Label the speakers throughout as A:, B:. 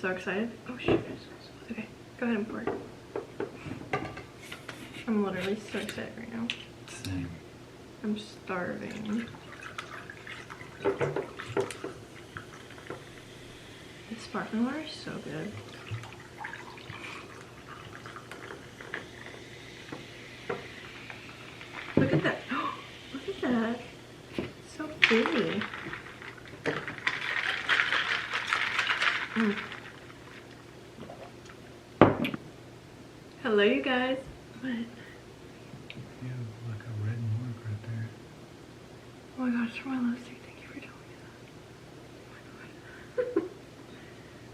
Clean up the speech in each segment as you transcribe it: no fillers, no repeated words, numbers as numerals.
A: so excited. Oh shoot. Okay, go ahead and pour. I'm literally so excited right now.
B: Same.
A: I'm starving. The sparkling water is so good. Look at that. Oh, look at that. It's so pretty. Hello, you guys. What?
B: Yeah, like a red mark right there.
A: Oh my gosh, for my lipstick. Thank you for telling me that. Oh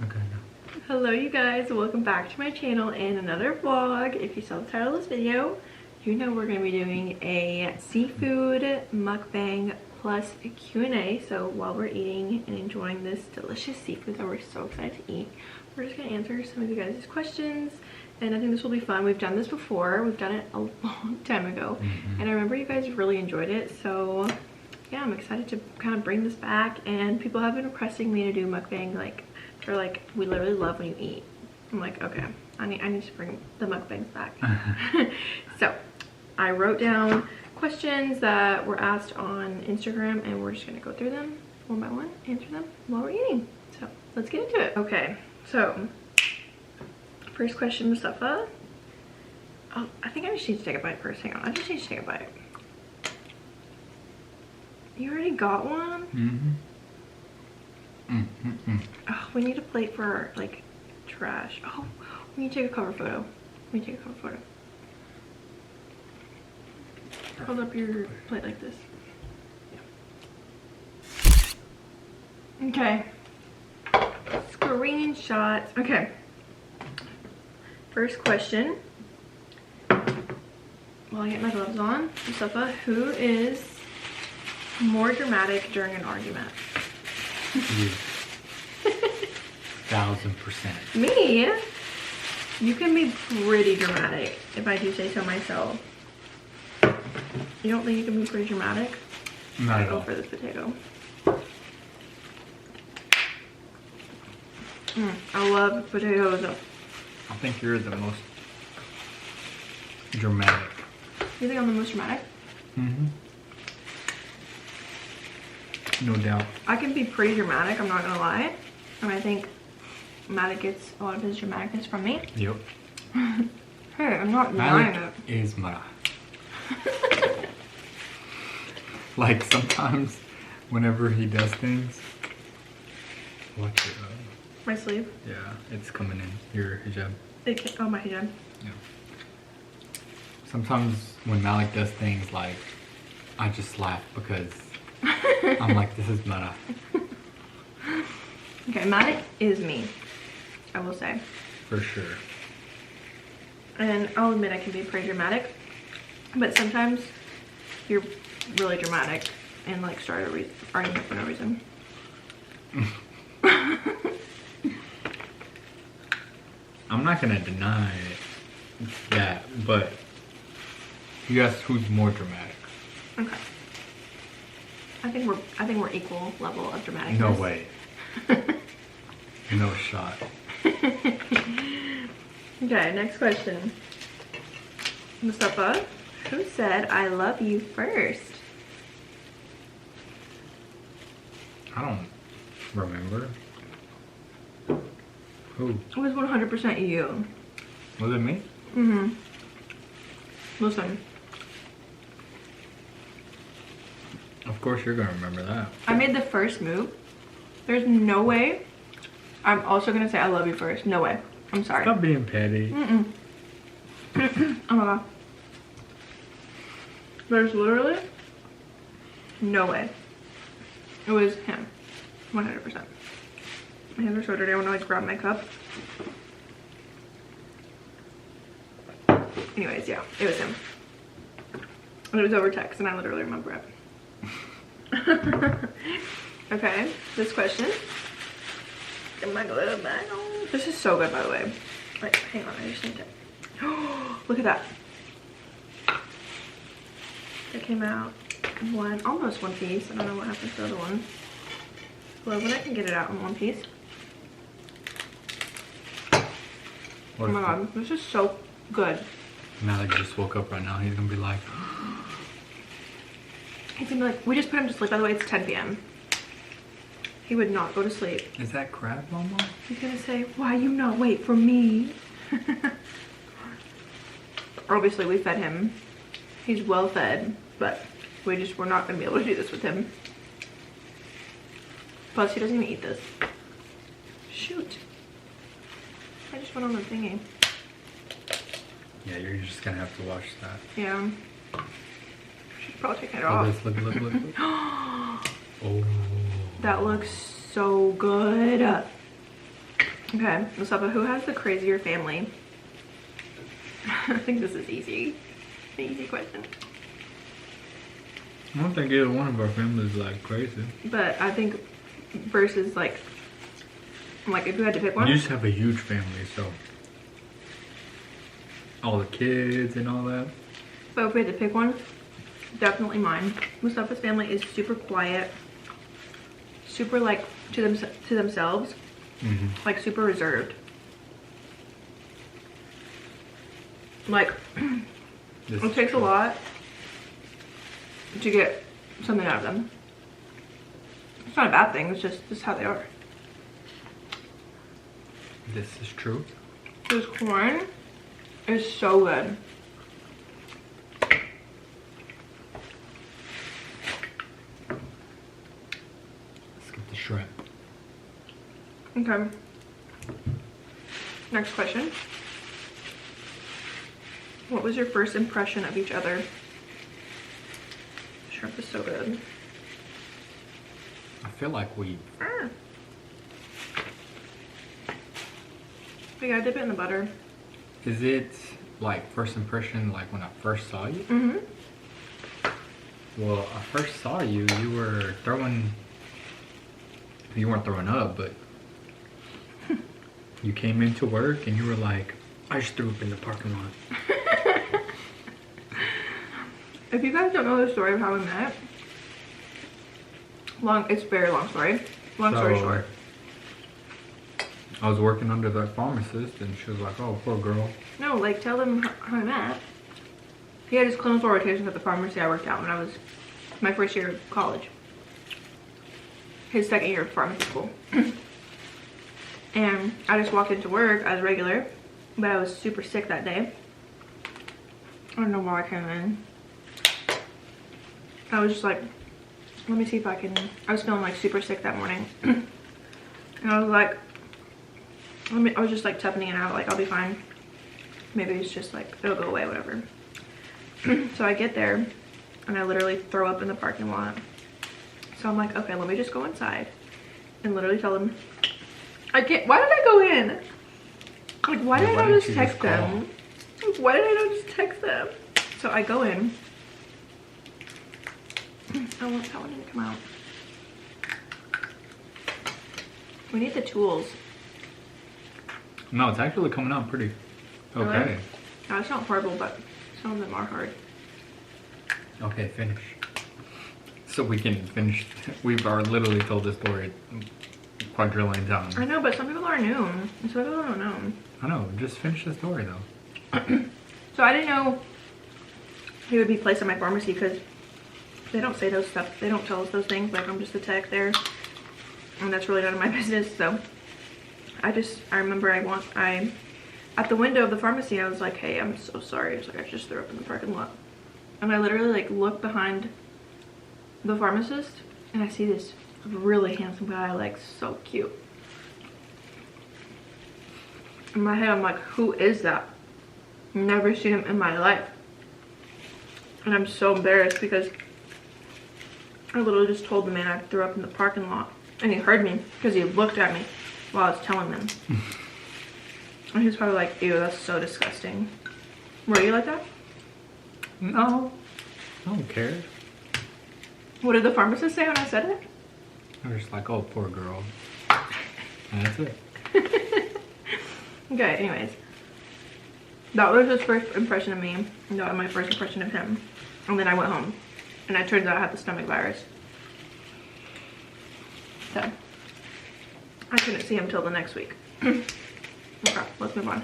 A: my god.
B: Okay, no.
A: Hello, you guys. Welcome back to my channel and another vlog. If you saw the title of this video, you know we're going to be doing a seafood mukbang plus a Q&A. So while we're eating and enjoying this delicious seafood that we're so excited to eat, we're just going to answer some of you guys' questions. And I think this will be fun. We've done this before. We've done it a long time ago. And I remember you guys really enjoyed it. So yeah, I'm excited to kind of bring this back. And people have been requesting me to do mukbang. They're like, we literally love when you eat. I'm like, okay, I need to bring the mukbangs back. So I wrote down questions that were asked on Instagram, and we're just gonna go through them one by one, answer them while we're eating. So let's get into it. Okay, so first question, Mustafa. Oh, I think I just need to take a bite first. Hang on, I just need to take a bite. You already got one? Oh, we need a plate for like trash. Oh, we need to take a cover photo. We need to take a cover photo. Hold up your plate like this. Yeah. Okay. Screenshots. Okay. First question. While I get my gloves on, Mustafa, who is more dramatic during an argument?
B: You. 1000%.
A: Me? You can be pretty dramatic, if I do say so myself. You don't think you can be pretty dramatic?
B: Not at all.
A: Go for this potato. I love potatoes.
B: I think you're the most dramatic.
A: You think I'm the most dramatic?
B: No doubt.
A: I can be pretty dramatic, I'm not gonna lie. And I think Matt gets a lot of his dramaticness from me.
B: Yep.
A: Hey, I'm not denying it.
B: Is my like sometimes whenever he does things, watch it.
A: My sleeve?
B: Yeah, it's coming in your hijab.
A: Oh, my hijab.
B: Yeah. Sometimes when Malik does things, like I just laugh because I'm like, this is Mara.
A: Okay, Malik is me, I will say.
B: For sure.
A: And I'll admit I can be pretty dramatic, but sometimes you're really dramatic and like start an argument for no reason.
B: I'm not gonna deny that, but you asked who's more dramatic.
A: Okay. I think we're equal level of dramaticness.
B: No way. No shot.
A: Okay, next question. Mustafa, who said I love you first?
B: I don't remember. Who?
A: It was 100% you.
B: Was it me?
A: Listen.
B: Of course you're gonna remember that.
A: I made the first move. There's no way I'm also gonna say I love you first. No way. I'm sorry.
B: Stop being petty.
A: Oh my god. There's literally no way. It was him. 100%. My hands are so dirty. I want to like grab my cup. Anyways, yeah, it was him. And it was over text and I literally remember it. Okay, this question. Get my glove back on. This is so good, by the way. Wait, hang on, I just need to. Oh, look at that. It came out almost one piece. I don't know what happened to the other one. Love when I can get it out in one piece. Oh my god, this is so good.
B: Malik just woke up right now. He's gonna be like,
A: He's gonna be like, we just put him to sleep. By the way, it's 10 p.m. He would not go to sleep.
B: is that crab, Mama?
A: He's gonna say, why you not wait for me? Obviously, we fed him. He's well fed, but we're not gonna be able to do this with him. Plus, he doesn't even eat this. Shoot. I just went on the thingy.
B: Yeah, you're just gonna have to watch that.
A: Yeah. Should probably take it
B: Oh,
A: off.
B: this, look. Oh.
A: That looks so good. Okay, Mustafa, who has the crazier family? I think this is easy. An easy question.
B: I don't think either one of our families like crazy.
A: But I think versus like if you had to pick one.
B: You just have a huge family, so all the kids and all that.
A: But if we had to pick one, definitely mine. Mustafa's family is super quiet, super like to themselves, like super reserved. Like it takes a lot to get something out of them. It's not a bad thing, it's just how they are.
B: This is true.
A: This corn is so good.
B: Let's get the shrimp.
A: Okay. Next question. What was your first impression of each other? Shrimp is so good.
B: I feel like we
A: We gotta dip it in the butter.
B: Is it like first impression like when I first saw you?
A: Mm-hmm.
B: Well, I first saw you, you weren't throwing up, but you came into work and you were like, I just threw up in the parking lot.
A: If you guys don't know the story of how we met, it's a very long story. Long story short.
B: I was working under that pharmacist and she was like, oh, poor girl.
A: No, like tell them how I met. He had his clinical rotations at the pharmacy I worked at when I was my first year of college. His second year of pharmacy school. And I just walked into work as regular, but I was super sick that day. I don't know why I came in. I was just like, let me see if I can, I was feeling like super sick that morning. And I was like, I was just like toughening it out, like I'll be fine. Maybe it's just like, it'll go away, whatever. So I get there and I literally throw up in the parking lot. So I'm like, okay, let me just go inside and literally tell them, I can't, why did I go in? Like, why did I not just text them? Like, why did I not just text them? So I go in. I won't tell them to come out. We need the tools.
B: No, it's actually coming out pretty okay.
A: Really? No, it's not horrible, but some of them are hard.
B: Okay, finish. So we can finish. We've literally told this story quadrillion times.
A: I know, but some people are new. Some people don't know.
B: I know, just finish the story though.
A: So I didn't know he would be placed in my pharmacy because they don't say those stuff. They don't tell us those things. Like, I'm just a tech there. And that's really none of my business. So I remember at the window of the pharmacy, I was like, hey, I'm so sorry. I was like, I just threw up in the parking lot. And I literally like look behind the pharmacist and I see this really handsome guy, like so cute. In my head, I'm like, who is that? Never seen him in my life. And I'm so embarrassed because I literally just told the man I threw up in the parking lot. And he heard me because he looked at me while I was telling them. And he was probably like, ew, that's so disgusting. Were you like that?
B: No, I don't care.
A: What did the pharmacist say when I said it?
B: I was just like, oh, poor girl. And that's it.
A: Okay, anyways. That was his first impression of me. And that was my first impression of him. And then I went home. And it turns out I had the stomach virus. So, I couldn't see him till the next week. Okay, let's move on.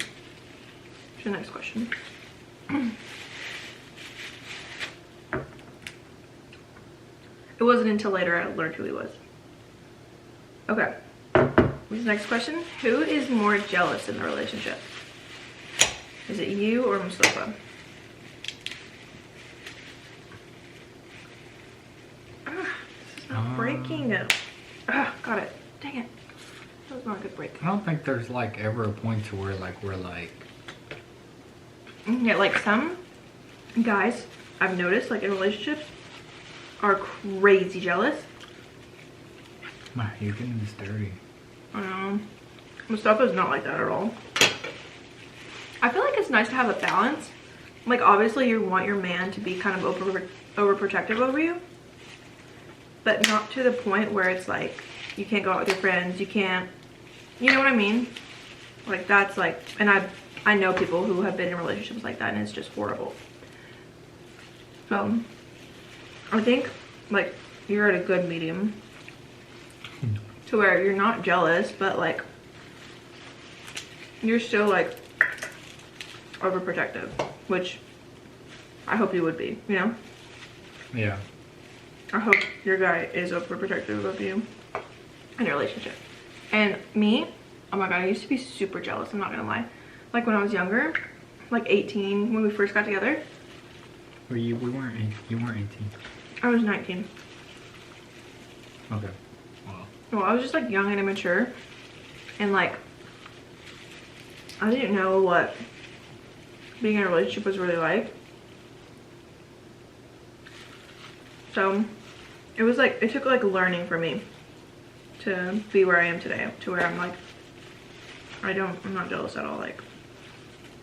A: to the next question. It wasn't until later I learned who he was. Okay. This next question. Who is more jealous in the relationship? Is it you or Mustafa? This is not breaking. Got it. Dang it. That was not a good break.
B: I don't think there's like ever a point to where like we're like.
A: Yeah, like some guys I've noticed like in relationships are crazy jealous.
B: Man, you're getting this dirty.
A: I know. Mustafa's not like that at all. I feel like it's nice to have a balance. Like obviously you want your man to be kind of overprotective over you, but not to the point where it's like you can't go out with your friends, you can't, you know what I mean? Like that's like, and I know people who have been in relationships like that and it's just horrible. So I think like you're at a good medium to where you're not jealous, but like you're still like overprotective, which I hope you would be, you know?
B: Yeah.
A: I hope your guy is overprotective of you in your relationship. And me, oh my god, I used to be super jealous, I'm not gonna lie. Like when I was younger, like 18, when we first got together.
B: You weren't 18.
A: I was 19.
B: Okay. Wow.
A: Well, I was just like young and immature. And like, I didn't know what being in a relationship was really like. So it was like, it took like learning for me to be where I am today, to where I'm like, I'm not jealous at all, like,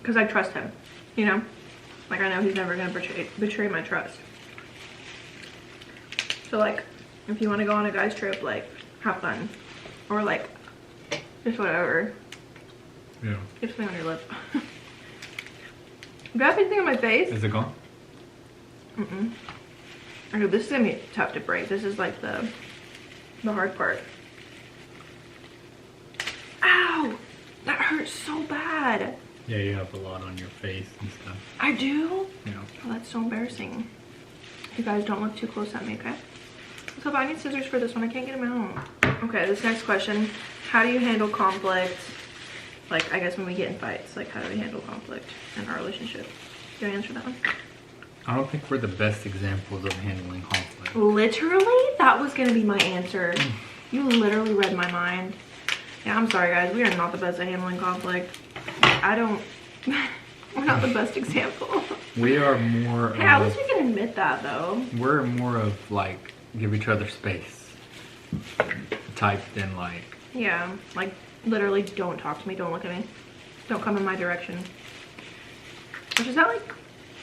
A: because I trust him, you know? Like I know he's never gonna betray my trust. So like, if you want to go on a guy's trip, like, have fun. Or like, just whatever.
B: Yeah.
A: Get something on your lip. Do I have anything on my face?
B: Is it gone?
A: Mm-mm. Okay, this is gonna be tough to break. This is like the hard part. Ow! That hurts so bad.
B: Yeah, you have a lot on your face and stuff.
A: I do?
B: Yeah.
A: Oh, that's so embarrassing. You guys don't look too close at me, okay? So I need scissors for this one. I can't get them out. Okay, this next question. How do you handle conflict? Like, I guess when we get in fights, like how do we handle conflict in our relationship? Do you answer that one?
B: I don't think we're the best examples of handling conflict.
A: Literally? That was gonna be my answer. You literally read my mind. Yeah, I'm sorry guys. We are not the best at handling conflict. We're not the best example.
B: We are more
A: Hey, at least we can admit that though.
B: We're more of like, give each other space type than like.
A: Yeah, like literally don't talk to me, don't look at me. Don't come in my direction. Which is that like,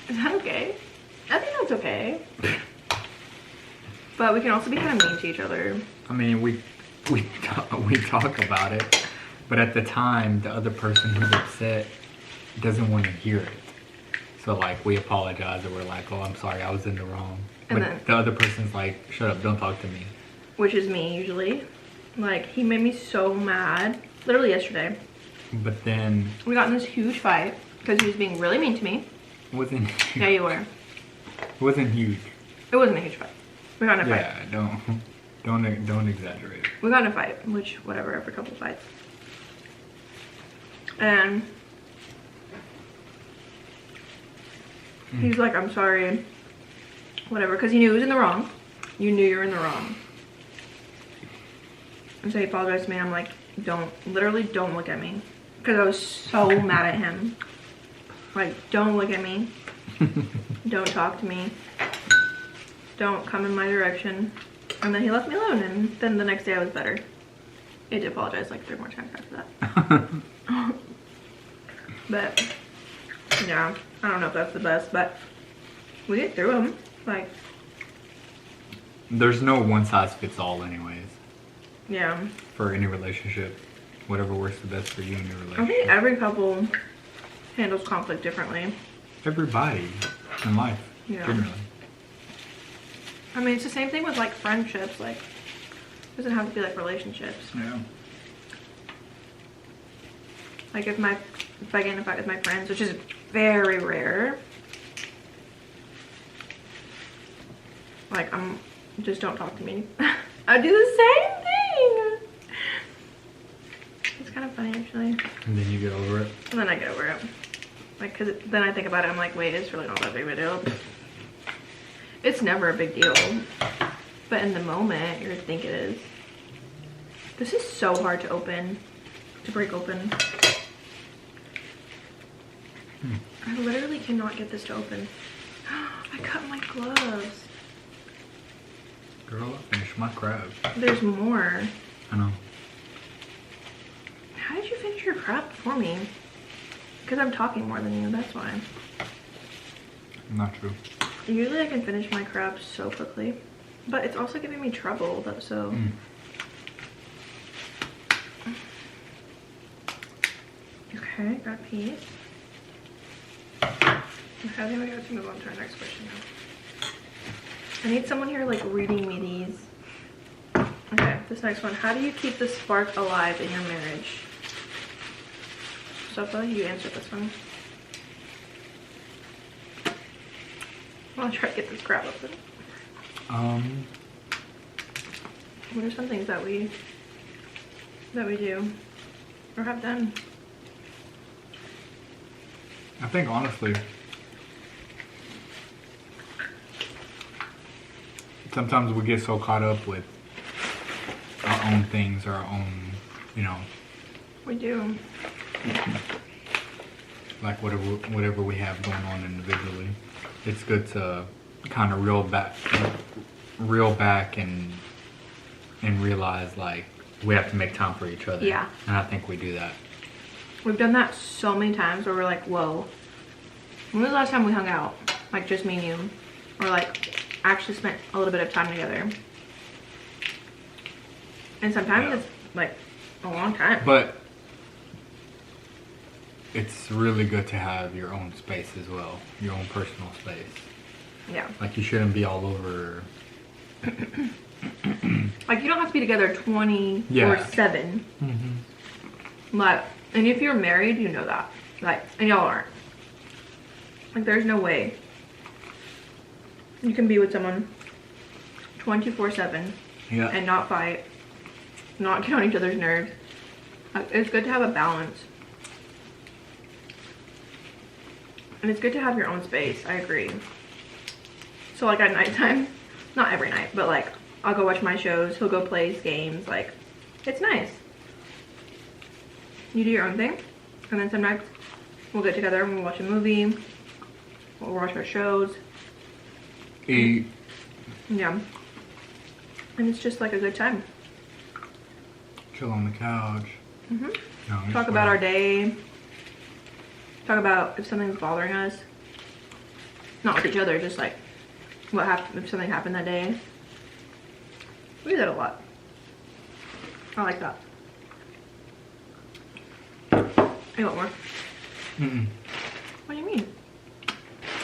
A: is that okay? I think that's okay. But we can also be kind of mean to each other.
B: I mean, we talk about it, but at the time, the other person who's upset doesn't want to hear it. So like, we apologize and we're like, oh, I'm sorry, I was in the wrong.
A: And
B: but
A: then,
B: the other person's like, shut up, don't talk to me.
A: Which is me usually. Like, he made me so mad. Literally yesterday.
B: But then
A: We got in this huge fight because he was being really mean to me.
B: it wasn't.
A: Yeah, you were.
B: It wasn't huge.
A: It wasn't a huge fight. We got in a fight.
B: Yeah, don't exaggerate.
A: We got in a fight, which whatever, after a couple fights. And he's like, I'm sorry, whatever, because he knew he was in the wrong. You knew you were in the wrong. And so he apologized to me. I'm like, literally don't look at me. Because I was so mad at him. Like, don't look at me. Don't talk to me. Don't come in my direction. And then he left me alone, and then the next day I was better. I did apologize like 3 more times after that. But yeah, I don't know if that's the best, but we get through them. Like,
B: There's no one size fits all anyways.
A: Yeah.
B: For any relationship. Whatever works the best for you in your relationship.
A: I think every couple handles conflict differently.
B: Everybody in life,
A: Yeah.
B: generally.
A: I mean, it's the same thing with like friendships. Like, it doesn't have to be like relationships.
B: Yeah.
A: Like if my if I get in a fight with my friends, which is very rare. Like, just don't talk to me. I do the same thing. It's kind of funny, actually.
B: And then you get over it.
A: And then I get over it. Like, cause then I think about it, I'm like, wait, it's really not that big of a deal. It's never a big deal. But in the moment, you're gonna think it is. This is so hard to open, to break open. I literally cannot get this to open. I cut my gloves.
B: Girl, I finished my crab.
A: There's more.
B: I know.
A: How did you finish your crab before me? Because I'm talking more than you, that's why.
B: Not true.
A: Usually I can finish my crab so quickly. But it's also giving me trouble, so... Okay, got a piece. Okay, I think we have to move on to our next question now. I need someone here like reading me these. Okay, this next one. How do you keep the spark alive in your marriage? So I feel like you answered this one. I'll try to get this crab open. What are some things that we do or have done?
B: I think honestly, sometimes we get so caught up with our own things, our own, you know.
A: We do.
B: Like whatever we have going on individually. It's good to kind of reel back and realize like we have to make time for each other.
A: Yeah.
B: And I think we do that.
A: We've done that so many times where we're like, whoa, when was the last time we hung out? Like just me and you. Or like actually spent a little bit of time together. And sometimes it's like a long time.
B: But it's really good to have your own space as well. Your own personal space.
A: Yeah.
B: Like you shouldn't be all over.
A: Like you don't have to be together 24/7. But, and if you're married, you know that. Like, and y'all aren't. Like there's no way you can be with someone 24/7 and not fight, not get on each other's nerves. Like, it's good to have a balance. And it's good to have your own space, I agree. So like at nighttime, not every night, but like I'll go watch my shows, he'll go play his games, like it's nice. You do your own thing, and then sometimes we'll get together and we'll watch a movie, we'll watch our shows.
B: Eat.
A: Yeah. And it's just like a good time.
B: Chill on the couch. No,
A: Talk about our day. Talk about if something's bothering us. Not with each other, just like what happened, if something happened that day. We do that a lot. I like that. You want more? What do you mean?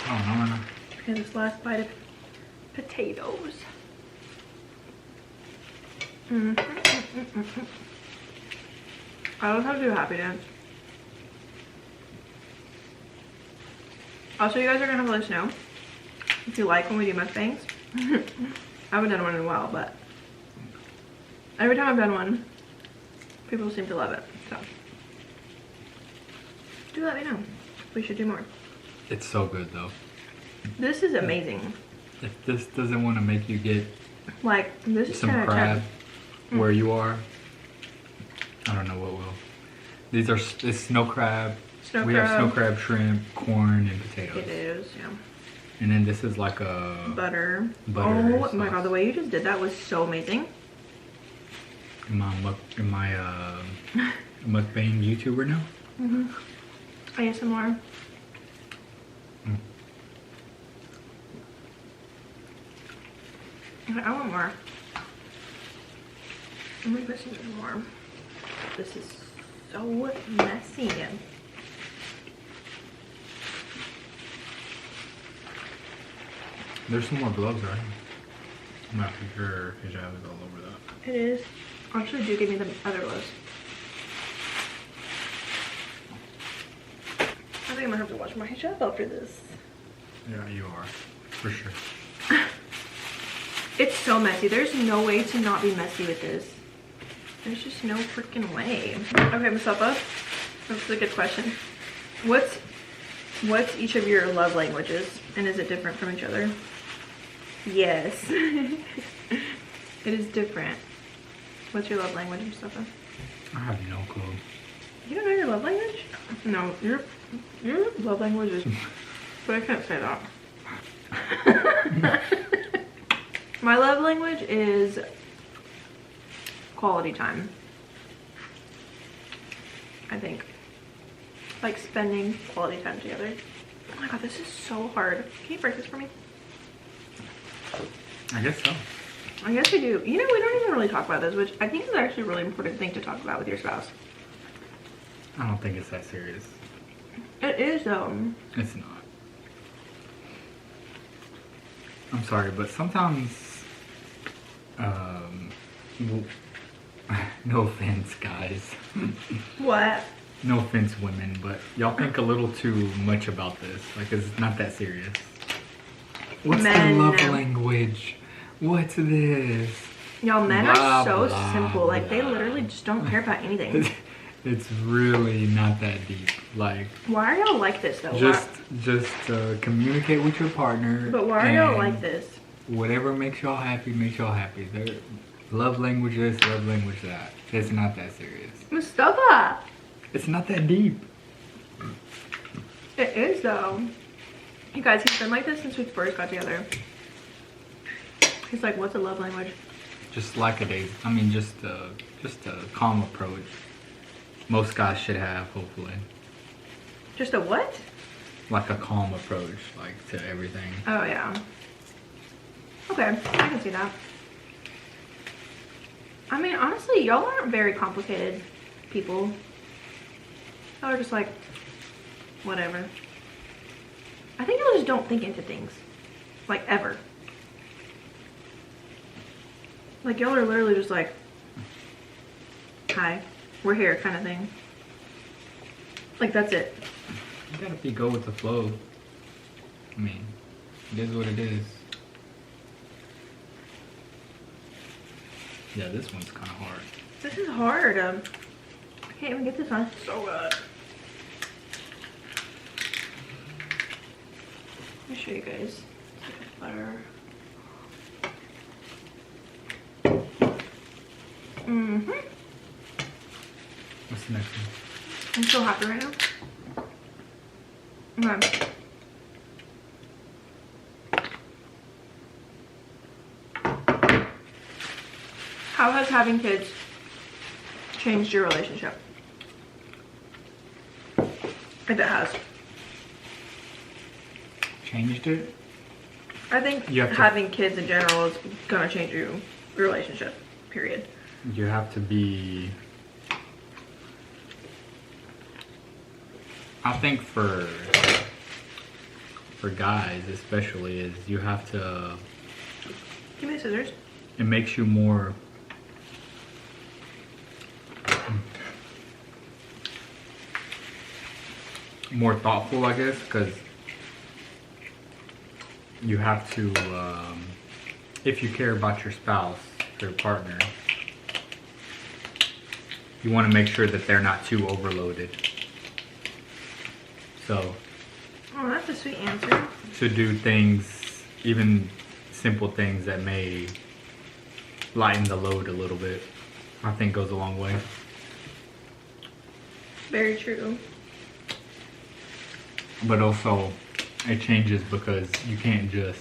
B: Oh, no.
A: Okay, this last bite of potatoes. I don't have to do a happy dance. Also, you guys are gonna have to let us know if you like when we do mukbangs. I haven't done one in a while, but every time I've done one, people seem to love it. So do let me know. We should do more.
B: It's so good though.
A: This is amazing.
B: If this doesn't want to make you get
A: Like this is
B: some
A: kind of
B: crab where you are, I don't know what will. These are it's snow crab. We have snow crab, shrimp, corn, and potatoes.
A: It is, yeah.
B: And then this is like a
A: butter.
B: Butter
A: Oh my god, the way you just did that was so amazing.
B: Am I mukbang YouTuber now?
A: ASMR. Okay, I want more. Let me put some more. This is so messy.
B: There's some more gloves, right? I'm not sure if hijab is all over that.
A: It is. Actually, do give me the other gloves. think I'm gonna have to wash my hijab after this.
B: Yeah, you are. For sure.
A: It's so messy. There's no way to not be messy with this. There's just no freaking way. Okay, Mustafa, that's a good question. What's each of your love languages, and is it different from each other? Yes. It is different. What's your love language, Mustafa?
B: I have no clue.
A: You don't know your love language? No, your love language is, but I can't say that. My love language is quality time. I think. Like spending quality time together. Oh my god, this is so hard. Can you break this for me?
B: I guess so.
A: I guess we do. You know, we don't even really talk about this, which I think is actually a really important thing to talk about with your spouse.
B: I don't think it's that serious.
A: It is though.
B: It's not. I'm sorry, but sometimes, well, no offense, guys.
A: What?
B: No offense, women, but y'all think a little too much about this. Like, it's not that serious. What's
A: Men.
B: the love language? What's this?
A: Y'all, men
B: Blah,
A: are so
B: blah,
A: simple. Like, they
B: blah.
A: literally just don't care about anything.
B: It's really not that deep. Like,
A: Why are y'all like this though?
B: just communicate with your partner.
A: But why are y'all
B: and
A: like this?
B: Whatever makes y'all happy, makes y'all happy. There, love language this, love language that. It's not that serious.
A: Mustafa!
B: It's not that deep.
A: It is though. You guys, he's been like this since we first got together. He's like, what's a love language?
B: Just like a day. I mean, just a calm approach. Most guys should have, hopefully.
A: Just a what?
B: Like a calm approach, like to everything.
A: Oh yeah. Okay, I can see that. I mean, honestly, y'all aren't very complicated people. Y'all are just like, whatever. I think y'all just don't think into things. Like, ever. Like, y'all are literally just like, hi, we're here kind of thing. Like, that's it.
B: You gotta go with the flow. I mean, it is what it is. Yeah, this one's kind of hard.
A: This is hard. I can't even get this on. So good. Let me show you guys. Butter. Mm-hmm.
B: What's the next one?
A: I'm so happy right now. Okay. How has having kids changed your relationship? If it has.
B: Changed it?
A: I think having kids in general is gonna change your relationship, period.
B: You have to be... I think for guys especially, is you have to...
A: Give me the scissors.
B: It makes you more... more thoughtful, I guess, because you have to, if you care about your spouse, your partner, you want to make sure that they're not too overloaded. So,
A: Oh, that's a sweet answer.
B: to do things, even simple things that may lighten the load a little bit, I think goes a long way.
A: Very true.
B: But also, it changes because you can't just,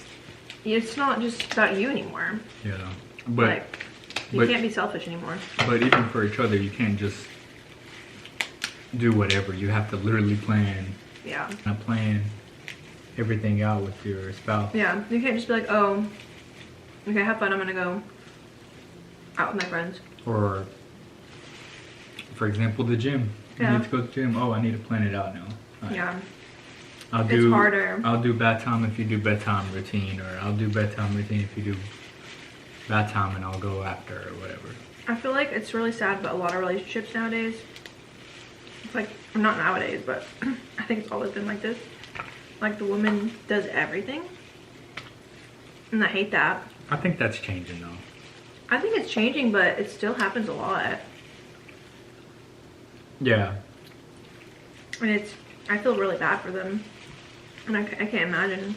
A: It's not just about you anymore.
B: yeah. But
A: Like, you can't be selfish anymore.
B: but even for each other, you can't just do whatever. You have to literally plan
A: Yeah.
B: everything out with your spouse.
A: Yeah. You can't just be like, oh, okay, have fun. I'm gonna go out with my friends.
B: Or, for example, the gym.
A: Yeah.
B: You need to go to the gym. Oh, I need to plan it out now. All right.
A: Yeah.
B: It's
A: harder.
B: I'll do bedtime if you do bedtime routine, or I'll do bedtime routine if you do bedtime, and I'll go after or whatever.
A: I feel like it's really sad, but a lot of relationships nowadays It's like, not nowadays, but I think it's always been like this. Like the woman does everything. And I hate that.
B: I think that's changing though.
A: I think it's changing, but it still happens a lot.
B: Yeah.
A: And I feel really bad for them. And I can't imagine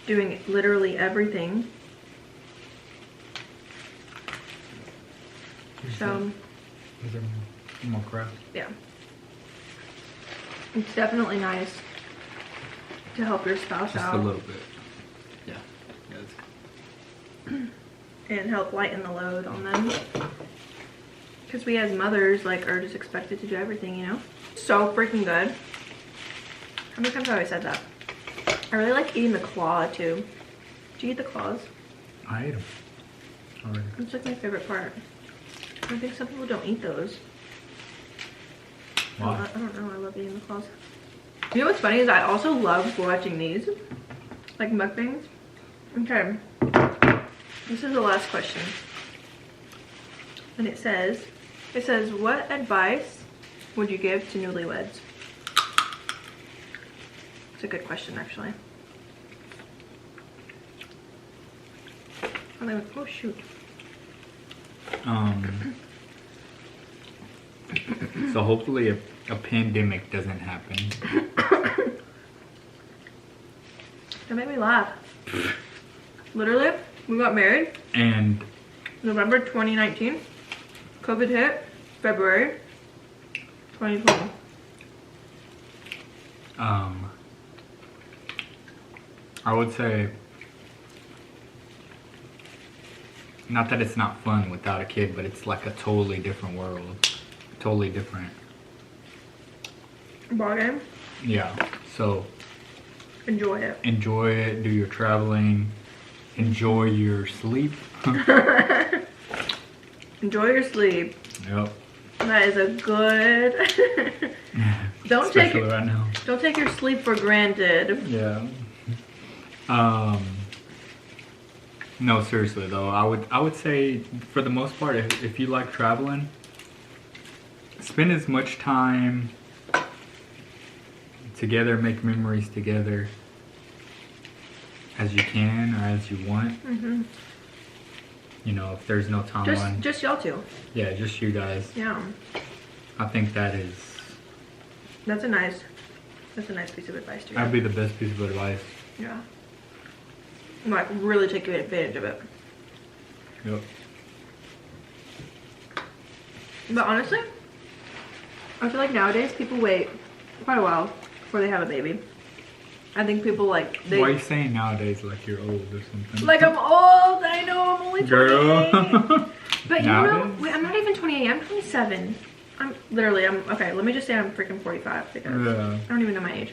A: doing literally everything. So,
B: is there more crap?
A: Yeah. It's definitely nice to help your spouse
B: Just
A: out.
B: a little bit. Yeah.
A: And help lighten the load on them. Because we as mothers, like, are just expected to do everything, you know? So freaking good. How many times have I said that? I really like eating the claw, too. Do you eat the claws?
B: I ate them already.
A: It's like my favorite part. I think some people don't eat those.
B: Why?
A: I don't know. I love eating the claws. You know what's funny is I also love watching these. Like mukbangs. Okay. This is the last question. And it says, what advice would you give to newlyweds? It's a good question, actually. Oh, shoot.
B: So hopefully a pandemic doesn't happen.
A: That made me laugh. Literally, we got married
B: And
A: November 2019. COVID hit February 2020.
B: I would say, not that it's not fun without a kid, but it's like a totally different world. Totally different.
A: Ball game.
B: Yeah. So
A: Enjoy it.
B: enjoy it, do your traveling, enjoy your sleep.
A: Enjoy your sleep.
B: Yep.
A: That is a good. Don't take
B: Especially right now.
A: Don't take your sleep for granted.
B: Yeah. No, seriously though, I would say for the most part, if you like traveling, spend as much time together, make memories together as you can or as you want.
A: Mm-hmm.
B: You know, if there's no timeline.
A: Just y'all two.
B: Yeah, just you guys.
A: Yeah.
B: I think that's
A: a nice piece of advice to
B: that'd be the best piece of advice.
A: Yeah. Like really take advantage of it.
B: Yep.
A: But honestly, I feel like nowadays people wait quite a while before they have a baby. I think people like
B: Why are you saying nowadays like you're old or something?
A: like I'm old. I know I'm only 28.
B: Girl.
A: But you
B: Nowadays?
A: know, wait, I'm not even 28. I'm 27. I'm okay. Let me just say I'm freaking 45 because
B: Yeah.
A: I don't even know my age.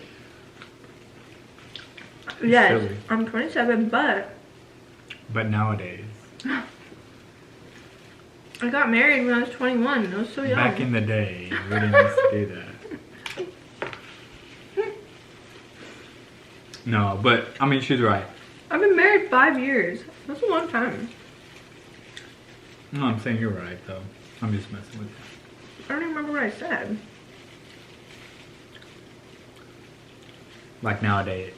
A: Yes,
B: silly.
A: I'm 27, but
B: nowadays.
A: I got married when I was 21. I was so young.
B: Back in the day, we didn't used to do that. No, but I mean, she's right.
A: I've been married 5 years. That's a long time.
B: No, I'm saying you're right though. I'm just messing with you.
A: I don't even remember what I said.
B: Like nowadays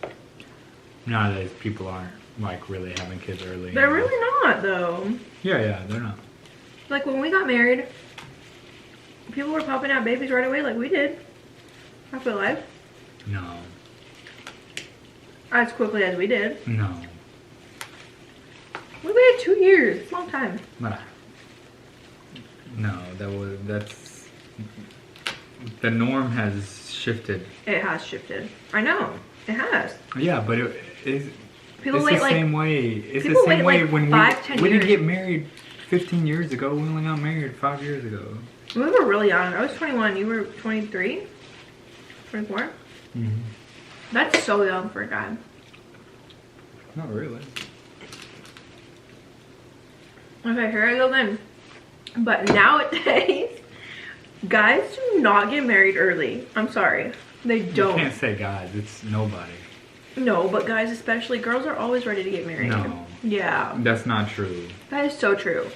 B: people aren't like really having kids early.
A: They're really not, though.
B: Yeah, they're not.
A: Like when we got married, people were popping out babies right away, like we did. I feel like
B: No.
A: as quickly as we did.
B: No.
A: We waited 2 years. It's a long time.
B: Nah. No, that's the norm has shifted.
A: It has shifted. I know. It has.
B: Yeah, but it is.
A: People
B: it's
A: wait
B: the
A: like
B: same way. It's the
A: people
B: same
A: wait
B: way
A: like
B: when
A: 5-10
B: we didn't
A: years.
B: get married 15 years ago. We only got married 5 years ago.
A: we were really young. I was 21. You were 23? 24?
B: Mm-hmm.
A: That's so young for a guy.
B: Not really.
A: Okay, here I go then. But nowadays, guys do not get married early. I'm sorry. They don't.
B: You can't say guys. It's nobody.
A: No, but guys especially. Girls are always ready to get married.
B: No.
A: Yeah.
B: That's not true.
A: That is so true.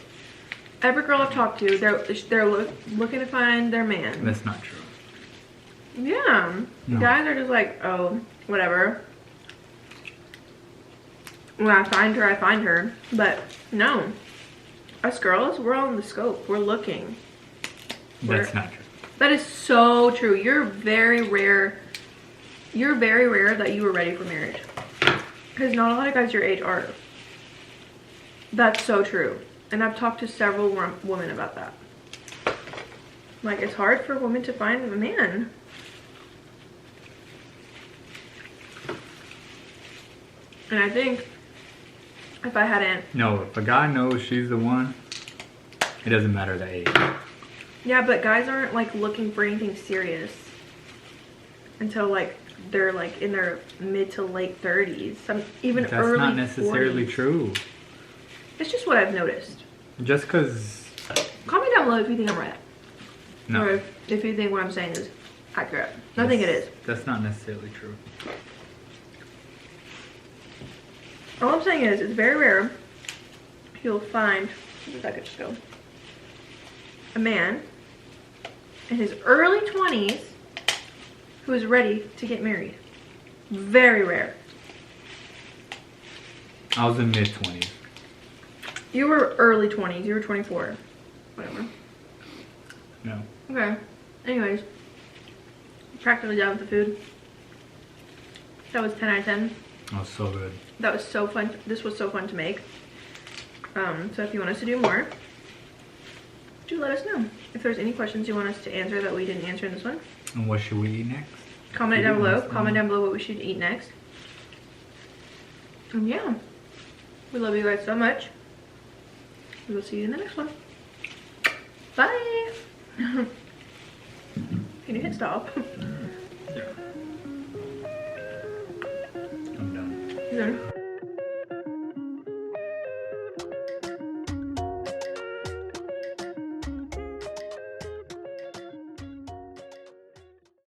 A: Every girl I've talked to, they're looking to find their man.
B: That's not true.
A: Yeah.
B: No.
A: Guys are just like, oh, whatever. When I find her, I find her. But no. Us girls, we're on the scope. We're looking.
B: That's not true.
A: That is so true. You're very rare. You're very rare that you were ready for marriage. Because not a lot of guys your age are. That's so true. And I've talked to several women about that. Like, it's hard for women to find a man. And I think if I hadn't...
B: No, if a guy knows she's the one, it doesn't matter the age.
A: Yeah, but guys aren't like looking for anything serious until like they're like in their mid to late 30s. Some even
B: That's
A: early
B: not necessarily
A: 40s.
B: True.
A: It's just what I've noticed.
B: Just because...
A: Comment down below if you think I'm right.
B: No.
A: Or if you think what I'm saying is accurate. I think it is.
B: That's not necessarily true.
A: All I'm saying is it's very rare you'll find, if I could just go, a man in his early 20s who is ready to get married. Very rare.
B: I was in mid-20s.
A: You were early 20s. You were 24. Whatever.
B: No.
A: Okay. Anyways. Practically done with the food. That was 10 out of 10.
B: That was so good.
A: That was so fun. This was so fun to make. So if you want us to do more, do let us know. If there's any questions you want us to answer that we didn't answer in this one.
B: And what should we eat next?
A: Comment it down below. Comment down below what we should eat next. And yeah. We love you guys so much. We will see you in the next one. Bye. Can you hit stop?
B: Yeah. I'm done.
A: You done?